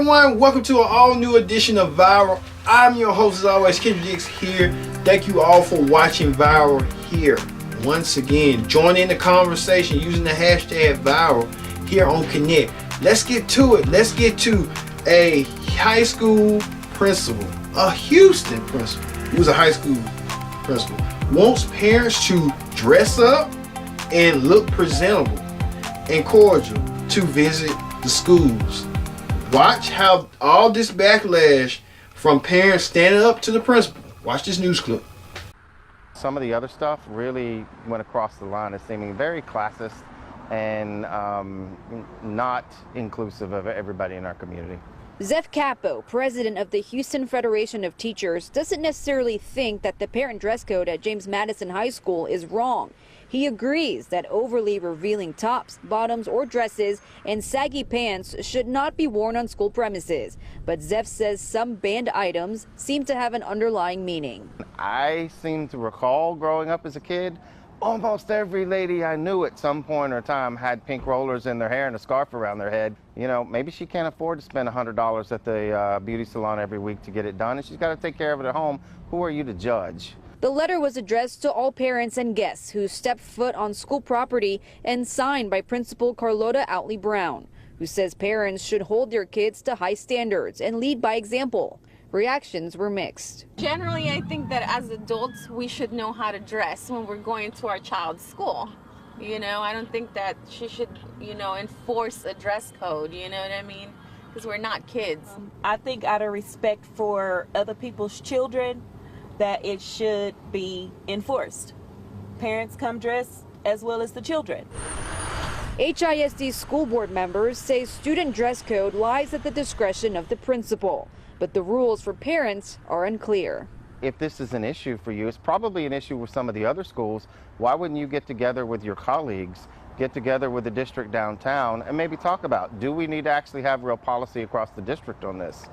everyone, welcome to an all-new edition of Viral. I'm your host as always, Kendrick Dix here. Thank you all for watching Viral here. Once again, join in the conversation using the hashtag Viral here on Connect. Let's get to it. Let's get to a high school principal, a Houston principal, who's a high school principal, wants parents to dress up and look presentable and cordial to visit the schools. Watch how all this backlash from parents standing up to the principal. Watch this news clip. Some of the other stuff really went across the line as seeming very classist and not inclusive of everybody in our community. Zeph Capo, president of the Houston Federation of Teachers, doesn't necessarily think that the parent dress code at James Madison High School is wrong. He agrees that overly revealing tops, bottoms, or dresses and saggy pants should not be worn on school premises. But Zeph says some banned items seem to have an underlying meaning. I seem to recall growing up as a kid, almost every lady I knew at some point or time had pink rollers in their hair and a scarf around their head. You know, maybe she can't afford to spend $100 at the beauty salon every week to get it done, and she's got to take care of it at home. Who are you to judge? The letter was addressed to all parents and guests who stepped foot on school property and signed by Principal Carlotta Outley Brown, who says parents should hold their kids to high standards and lead by example. Reactions were mixed. Generally, I think that as adults, we should know how to dress when we're going to our child's school. You know, I don't think that she should, enforce a dress code, you know what I mean? Because we're not kids. I think out of respect for other people's children, that it should be enforced. Parents come dressed as well as the children. HISD school board members say student dress code lies at the discretion of the principal, but the rules for parents are unclear. If this is an issue for you, it's probably an issue with some of the other schools. Why wouldn't you get together with your colleagues, get together with the district downtown, and maybe talk about, do we need to actually have real policy across the district on this?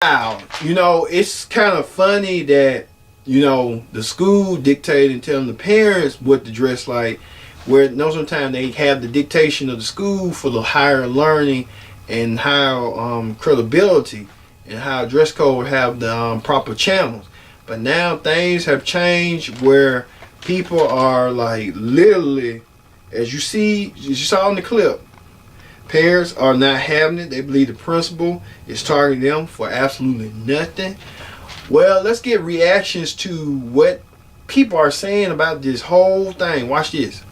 Wow, it's kind of funny that the school dictating and telling the parents what to dress like, where sometimes they have the dictation of the school for the higher learning and higher credibility and how dress code have the proper channels. But now things have changed where people are like literally, as you saw in the clip, parents are not having it. They believe the principal is targeting them for absolutely nothing. Well, let's get reactions to what people are saying about this whole thing. Watch this.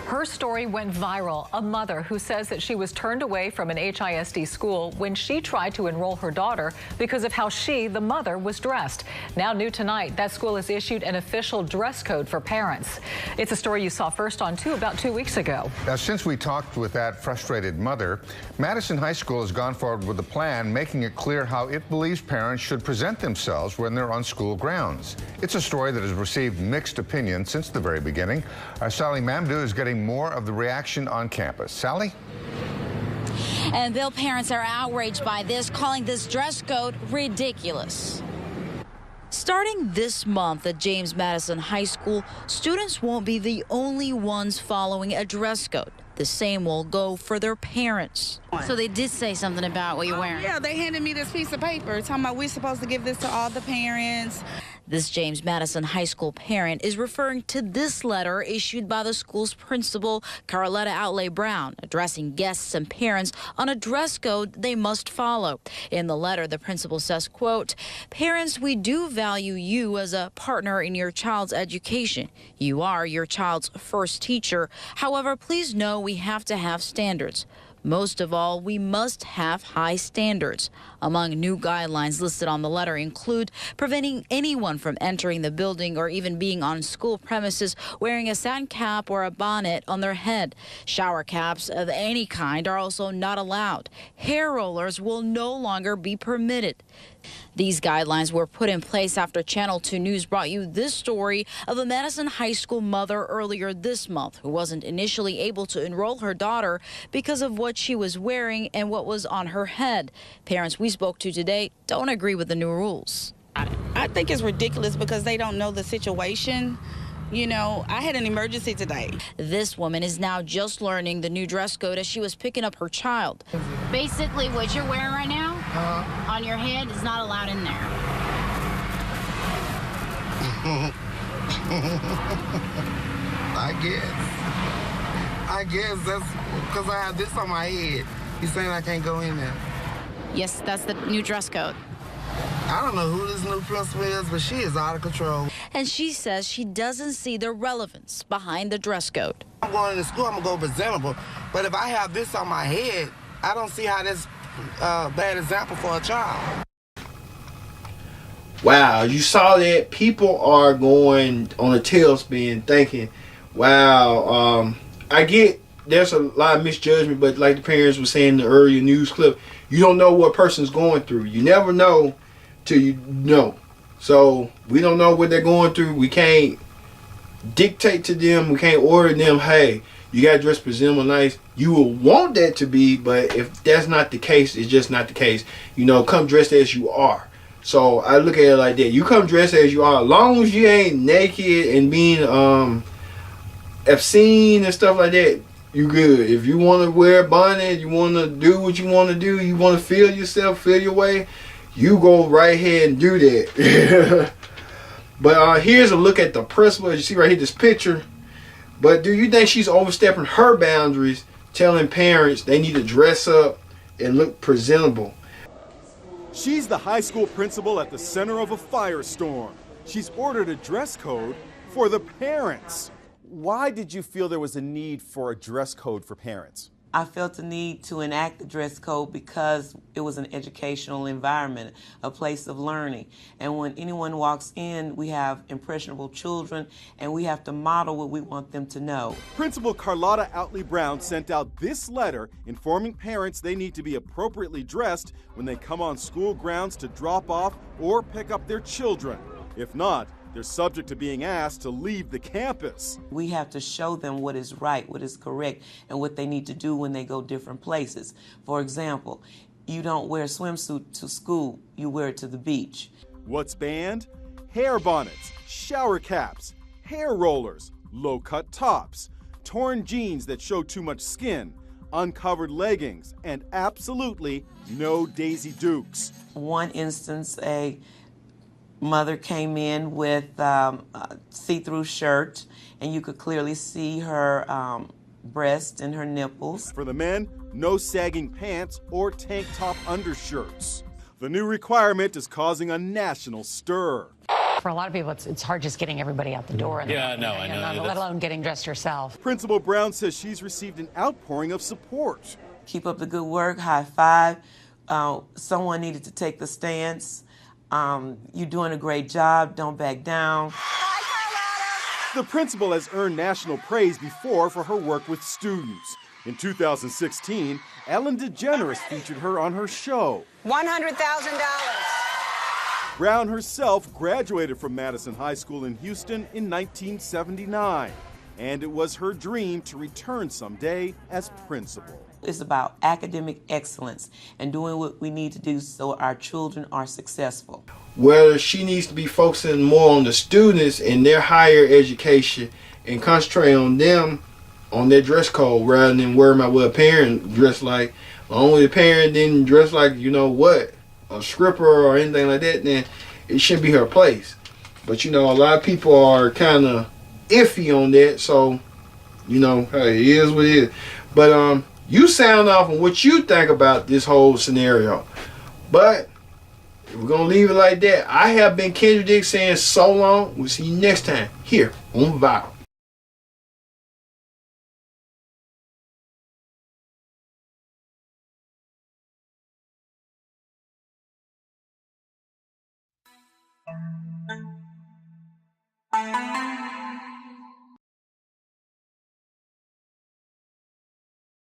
Her story went viral. A mother who says that she was turned away from an HISD school when she tried to enroll her daughter because of how she, the mother, was dressed. Now new tonight, that school has issued an official dress code for parents. It's a story you saw first on 2 about 2 weeks ago. Now, since we talked with that frustrated mother, Madison High School has gone forward with a plan making it clear how it believes parents should present themselves when they're on school grounds. It's a story that has received mixed opinions since the very beginning. Our Sally Mamdou is getting more of the reaction on campus. Sally? And Bill, parents are outraged by this, calling this dress code ridiculous. Starting this month at James Madison High School, students won't be the only ones following a dress code. The same will go for their parents. So they did say something about what you're wearing? Yeah, they handed me this piece of paper talking about we're supposed to give this to all the parents. This James Madison High School parent is referring to this letter issued by the school's principal, Carlotta Outley Brown, addressing guests and parents on a dress code they must follow. In the letter, the principal says, quote, "Parents, we do value you as a partner in your child's education. You are your child's first teacher. However, please know we have to have standards. Most of all, we must have high standards. Among new guidelines listed on the letter include preventing anyone from entering the building or even being on school premises wearing a satin cap or a bonnet on their head. Shower caps of any kind are also not allowed. Hair rollers will no longer be permitted." These guidelines were put in place after Channel 2 News brought you this story of a Madison High School mother earlier this month who wasn't initially able to enroll her daughter because of what she was wearing and what was on her head. Parents we spoke to today don't agree with the new rules. I think it's ridiculous because they don't know the situation. I had an emergency today. This woman is now just learning the new dress code as she was picking up her child. Basically, what you're wearing right now on your head is not allowed in there. I guess that's because I have this on my head. He's saying I can't go in there. Yes, that's the new dress code. I don't know who this new principal is, but she is out of control. And she says she doesn't see the relevance behind the dress code. I'm going to school, I'm going to go presentable. But if I have this on my head, I don't see how that's a bad example for a child. Wow, you saw that? People are going on a tailspin thinking, wow, I get there's a lot of misjudgment, but like the parents were saying in the earlier news clip, you don't know what a person's going through. You never know till you know. So we don't know what they're going through. We can't dictate to them. We can't order them, hey, you got to dress presentable nice. You will want that to be, but if that's not the case, it's just not the case. You know, come dressed as you are. So I look at it like that. You come dressed as you are, as long as you ain't naked and being obscene and stuff like that, you good. If you want to wear a bonnet, you want to do what you want to do, you want to feel yourself, feel your way, you go right ahead and do that. But here's a look at the principal. As you see right here, this picture. But do you think she's overstepping her boundaries, telling parents they need to dress up and look presentable? She's the high school principal at the center of a firestorm. She's ordered a dress code for the parents. Why did you feel there was a need for a dress code for parents? I felt the need to enact the dress code because it was an educational environment, a place of learning. And when anyone walks in, we have impressionable children, and we have to model what we want them to know. Principal Carlotta Outley Brown sent out this letter informing parents they need to be appropriately dressed when they come on school grounds to drop off or pick up their children. If not, they're subject to being asked to leave the campus. We have to show them what is right, what is correct, and what they need to do when they go different places. For example, you don't wear a swimsuit to school, you wear it to the beach. What's banned? Hair bonnets, shower caps, hair rollers, low-cut tops, torn jeans that show too much skin, uncovered leggings, and absolutely no Daisy Dukes. One instance, a mother came in with a see-through shirt, and you could clearly see her breast and her nipples. For the men, no sagging pants or tank top undershirts. The new requirement is causing a national stir. For a lot of people, it's hard just getting everybody out the door. I know. Let alone getting dressed yourself. Principal Brown says she's received an outpouring of support. Keep up the good work, high five. Someone needed to take the stance. You're doing a great job. Don't back down. The principal has earned national praise before for her work with students. In 2016, Ellen DeGeneres featured her on her show. $100,000. Brown herself graduated from Madison High School in Houston in 1979, and it was her dream to return someday as principal. It's about academic excellence and doing what we need to do so our children are successful. Whether she needs to be focusing more on the students and their higher education and concentrate on them, on their dress code, rather than worrying about what a parent dressed like. As long as the parent didn't dress like, you know what, a stripper or anything like that, then it shouldn't be her place. But you know, a lot of people are kind of iffy on that, so you know, hey, it is what it is. But you sound off on what you think about this whole scenario. But we're going to leave it like that. I have been Kendrick Dick saying so long. We'll see you next time here on Viral.